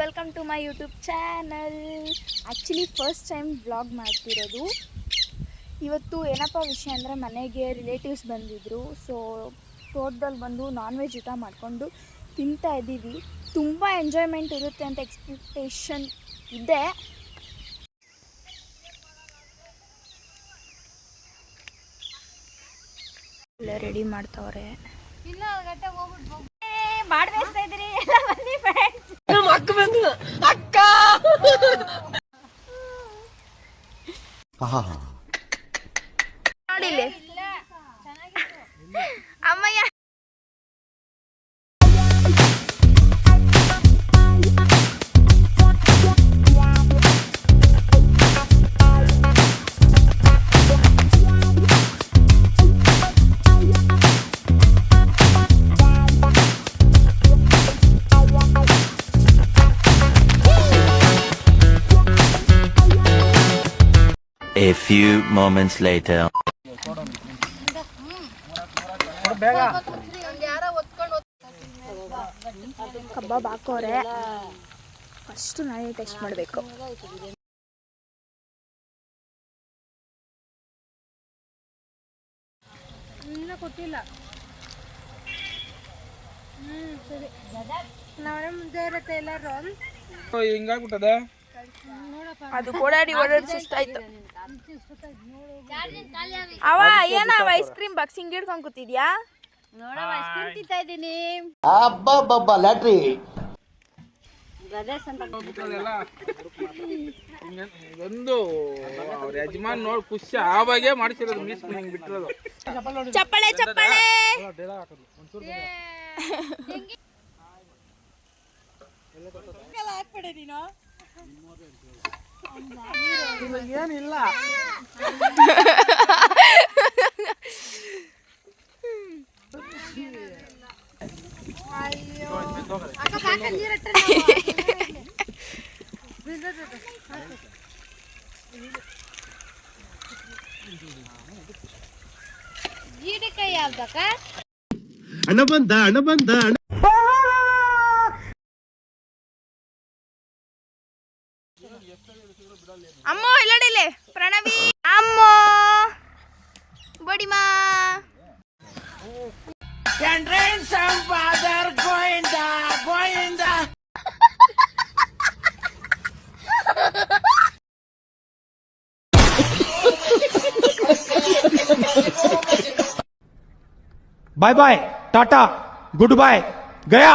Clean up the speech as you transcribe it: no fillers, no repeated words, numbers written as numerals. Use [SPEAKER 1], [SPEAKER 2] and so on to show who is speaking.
[SPEAKER 1] Welcome to my YouTube channel. Actually first time vlog ಮಾಡ್ತಿರೋದು. ಇವತ್ತು ಏನಪ್ಪ ವಿಷಯ ಅಂದರೆ ಮನೆಗೆ ರಿಲೇಟಿವ್ಸ್ ಬಂದಿದ್ದರು. ಸೊ ತೋಟದಲ್ಲಿ ಬಂದು ನಾನ್ ವೆಜ್ ಊಟ ಮಾಡಿಕೊಂಡು ತಿಂತಾ ಇದ್ದೀವಿ. ತುಂಬ ಎಂಜಾಯ್ಮೆಂಟ್ ಇರುತ್ತೆ ಅಂತ ಎಕ್ಸ್ಪೆಕ್ಟೇಷನ್ ಇದೆ. ಎಲ್ಲ ರೆಡಿ ಮಾಡ್ತಾವ್ರೆ. ಮಾಡ್ಬೇಸ್ತಾ ಇದ್ದೀರಿ ಎಲ್ಲ ಬನ್ನಿ ಫ್ರೆಂಡ್ಸ್. ಅಕ್ಕ ಬಂದು ಅಕ್ಕ ನೋಡಿಲ್ಲಿ ಅಮ್ಮಯ್ಯ.
[SPEAKER 2] A few moments later.
[SPEAKER 1] Kebab ಹಾಕೋರೆ. ಫಸ್ಟ್ ನಾನೇ ಟೆಸ್ಟ್ ಮಾಡಬೇಕು.
[SPEAKER 3] ಇನ್ನೂ ಕೊಟ್ಟಿಲ್ಲ. ಸರಿ ನಾಳೆ ಮುಂದೆ ಇರುತ್ತೆ ಎಲ್ಲರೂ.
[SPEAKER 4] ಹಿಂಗಾಗ್ಬಿಟ್ಟದ
[SPEAKER 1] ಅದು ಓಡಾಡಿ ಸುಸ್ತಾಯ್ತು. ಅವ ಏನ ಐಸ್ ಕ್ರೀಮ್ ಬಾಕ್ಸ್ ಹಿಂಗ್ ಹಿಡ್ಕೊಂಡ್ ಕೂತಿದ್ಯಾ?
[SPEAKER 3] ನೋಡವ ಐಸ್ ಕ್ರೀಮ್ ತಿಂತಾ ಇದ್ದೀನಿ.
[SPEAKER 5] ಲ್ಯಾಟ್ರಿ
[SPEAKER 4] ಒಂದು ಅವ್ರ ಯಜಮಾನ್ ನೋಡ್ ಖುಷಿ ಆವಾಗೆ ಮಾಡಿಸಿರೋದು. ಮೀಸ್ ಹಿಂಗ್ ಬಿಟ್ಟಿರೋದು.
[SPEAKER 1] ಚಪ್ಪಳೆ ಚಪ್ಪಳೆ
[SPEAKER 4] ಏನಿಲ್ಲ.
[SPEAKER 3] ಜೀಡಿಕಾಯಿ ಯಾವ್ದಕ್ಕ?
[SPEAKER 5] ಹಣ ಬಂದ
[SPEAKER 1] ಅಮ್ಮೋ ಇಲ್ಲಡಿಲೆ ಪ್ರಣವಿ ಅಮ್ಮೋ ಬಡಿಮಾ
[SPEAKER 6] bye bye tata goodbye गया.